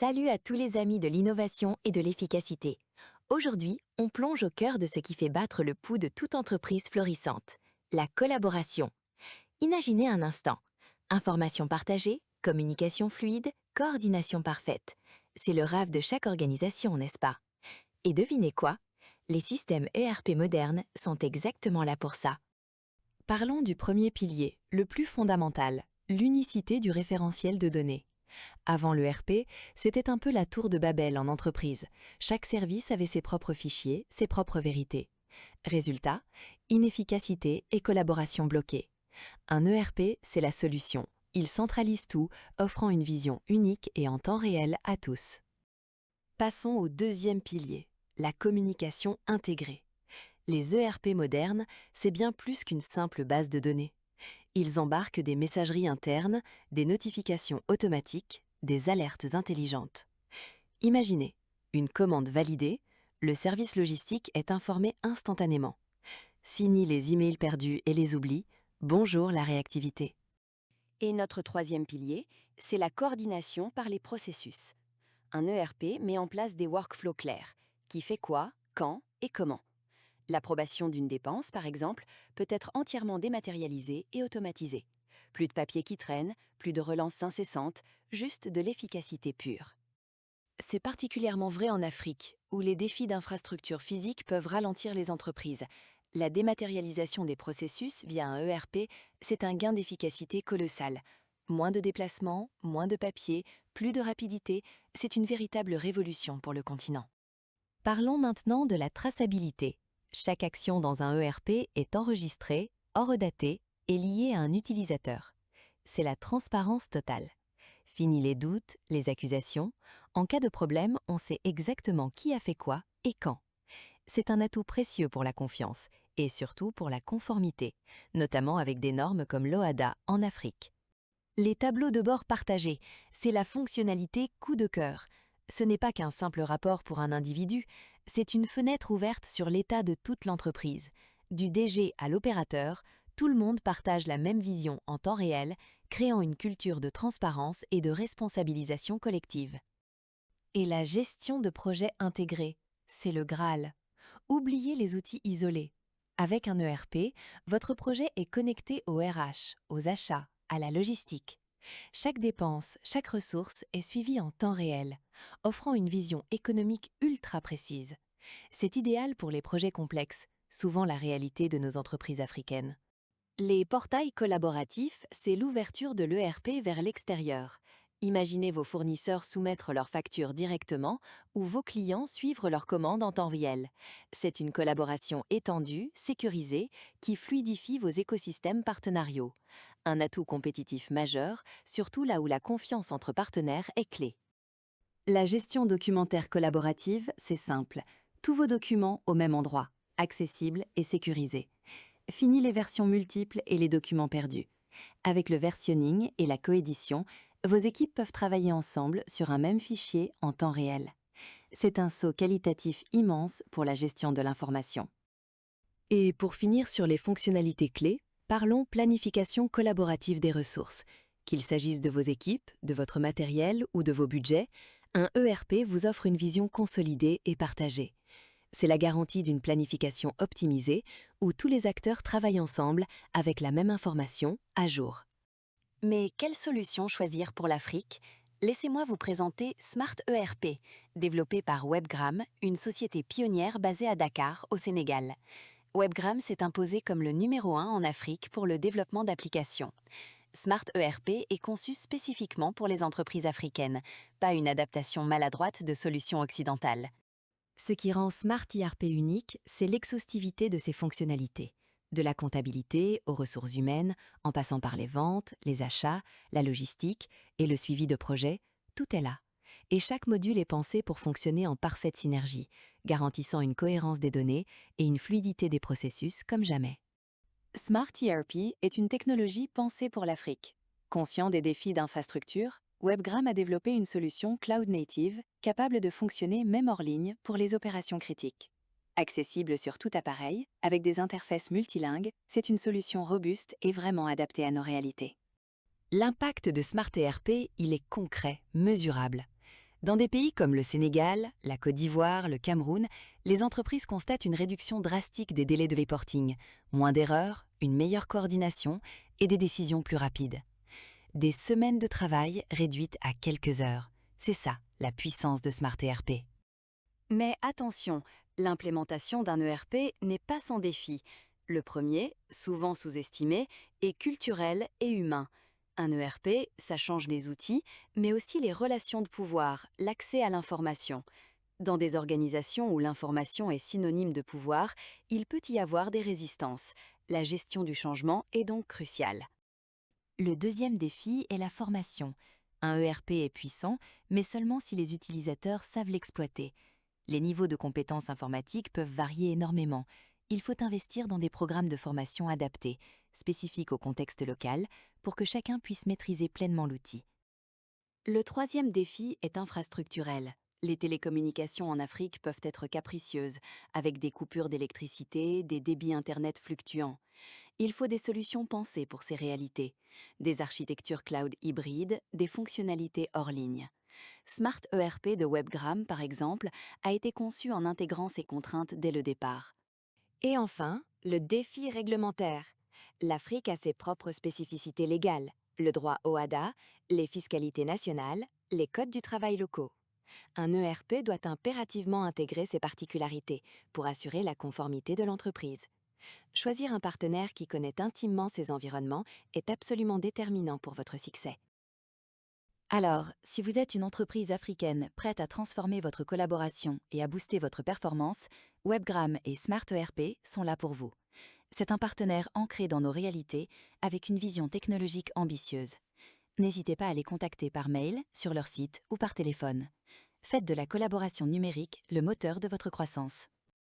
Salut à tous les amis de l'innovation et de l'efficacité. Aujourd'hui, on plonge au cœur de ce qui fait battre le pouls de toute entreprise florissante, la collaboration. Imaginez un instant. Information partagée, communication fluide, coordination parfaite. C'est le rêve de chaque organisation, n'est-ce pas? Et devinez quoi? Les systèmes ERP modernes sont exactement là pour ça. Parlons du premier pilier, le plus fondamental, l'unicité du référentiel de données. Avant l'ERP, c'était un peu la tour de Babel en entreprise. Chaque service avait ses propres fichiers, ses propres vérités. Résultat, inefficacité et collaboration bloquée. Un ERP, c'est la solution. Il centralise tout, offrant une vision unique et en temps réel à tous. Passons au deuxième pilier, la communication intégrée. Les ERP modernes, c'est bien plus qu'une simple base de données. Ils embarquent des messageries internes, des notifications automatiques, des alertes intelligentes. Imaginez, une commande validée, le service logistique est informé instantanément. Fini les emails perdus et les oublis, bonjour la réactivité. Et notre troisième pilier, c'est la coordination par les processus. Un ERP met en place des workflows clairs. Qui fait quoi, quand et comment. L'approbation d'une dépense, par exemple, peut être entièrement dématérialisée et automatisée. Plus de papier qui traîne, plus de relances incessantes, juste de l'efficacité pure. C'est particulièrement vrai en Afrique, où les défis d'infrastructures physiques peuvent ralentir les entreprises. La dématérialisation des processus via un ERP, c'est un gain d'efficacité colossal. Moins de déplacements, moins de papier, plus de rapidité, c'est une véritable révolution pour le continent. Parlons maintenant de la traçabilité. Chaque action dans un ERP est enregistrée, hors-datée et liée à un utilisateur. C'est la transparence totale. Fini les doutes, les accusations. En cas de problème, on sait exactement qui a fait quoi et quand. C'est un atout précieux pour la confiance et surtout pour la conformité, notamment avec des normes comme l'OHADA en Afrique. Les tableaux de bord partagés, c'est la fonctionnalité coup de cœur. Ce n'est pas qu'un simple rapport pour un individu, c'est une fenêtre ouverte sur l'état de toute l'entreprise. Du DG à l'opérateur, tout le monde partage la même vision en temps réel, créant une culture de transparence et de responsabilisation collective. Et la gestion de projets intégrés, c'est le Graal. Oubliez les outils isolés. Avec un ERP, votre projet est connecté au RH, aux achats, à la logistique. Chaque dépense, chaque ressource est suivie en temps réel, offrant une vision économique ultra précise. C'est idéal pour les projets complexes, souvent la réalité de nos entreprises africaines. Les portails collaboratifs, c'est l'ouverture de l'ERP vers l'extérieur. Imaginez vos fournisseurs soumettre leurs factures directement ou vos clients suivre leurs commandes en temps réel. C'est une collaboration étendue, sécurisée, qui fluidifie vos écosystèmes partenariaux. Un atout compétitif majeur, surtout là où la confiance entre partenaires est clé. La gestion documentaire collaborative, c'est simple. Tous vos documents au même endroit, accessibles et sécurisés. Fini les versions multiples et les documents perdus. Avec le versionning et la coédition, vos équipes peuvent travailler ensemble sur un même fichier en temps réel. C'est un saut qualitatif immense pour la gestion de l'information. Et pour finir sur les fonctionnalités clés, parlons planification collaborative des ressources. Qu'il s'agisse de vos équipes, de votre matériel ou de vos budgets, un ERP vous offre une vision consolidée et partagée. C'est la garantie d'une planification optimisée où tous les acteurs travaillent ensemble avec la même information à jour. Mais quelle solution choisir pour l'Afrique? Laissez-moi vous présenter Smart ERP, développé par Webgram, une société pionnière basée à Dakar, au Sénégal. Webgram s'est imposé comme le numéro 1 en Afrique pour le développement d'applications. Smart ERP est conçu spécifiquement pour les entreprises africaines, pas une adaptation maladroite de solutions occidentales. Ce qui rend Smart ERP unique, c'est l'exhaustivité de ses fonctionnalités. De la comptabilité aux ressources humaines, en passant par les ventes, les achats, la logistique et le suivi de projets, tout est là. Et chaque module est pensé pour fonctionner en parfaite synergie, garantissant une cohérence des données et une fluidité des processus comme jamais. Smart ERP est une technologie pensée pour l'Afrique. Conscient des défis d'infrastructure, Webgram a développé une solution cloud native capable de fonctionner même hors ligne pour les opérations critiques. Accessible sur tout appareil, avec des interfaces multilingues, c'est une solution robuste et vraiment adaptée à nos réalités. L'impact de Smart ERP, il est concret, mesurable. Dans des pays comme le Sénégal, la Côte d'Ivoire, le Cameroun, les entreprises constatent une réduction drastique des délais de reporting, moins d'erreurs, une meilleure coordination et des décisions plus rapides. Des semaines de travail réduites à quelques heures. C'est ça, la puissance de Smart ERP. Mais attention, l'implémentation d'un ERP n'est pas sans défi. Le premier, souvent sous-estimé, est culturel et humain. Un ERP, ça change les outils, mais aussi les relations de pouvoir, l'accès à l'information. Dans des organisations où l'information est synonyme de pouvoir, il peut y avoir des résistances. La gestion du changement est donc cruciale. Le deuxième défi est la formation. Un ERP est puissant, mais seulement si les utilisateurs savent l'exploiter. Les niveaux de compétences informatiques peuvent varier énormément. Il faut investir dans des programmes de formation adaptés, spécifiques au contexte local, pour que chacun puisse maîtriser pleinement l'outil. Le troisième défi est infrastructurel. Les télécommunications en Afrique peuvent être capricieuses, avec des coupures d'électricité, des débits Internet fluctuants. Il faut des solutions pensées pour ces réalités, des architectures cloud hybrides, des fonctionnalités hors ligne. Smart ERP de Webgram, par exemple, a été conçu en intégrant ces contraintes dès le départ. Et enfin, le défi réglementaire. L'Afrique a ses propres spécificités légales, le droit OHADA, les fiscalités nationales, les codes du travail locaux. Un ERP doit impérativement intégrer ces particularités pour assurer la conformité de l'entreprise. Choisir un partenaire qui connaît intimement ces environnements est absolument déterminant pour votre succès. Alors, si vous êtes une entreprise africaine prête à transformer votre collaboration et à booster votre performance, Webgram et Smart ERP sont là pour vous. C'est un partenaire ancré dans nos réalités avec une vision technologique ambitieuse. N'hésitez pas à les contacter par mail, sur leur site ou par téléphone. Faites de la collaboration numérique le moteur de votre croissance.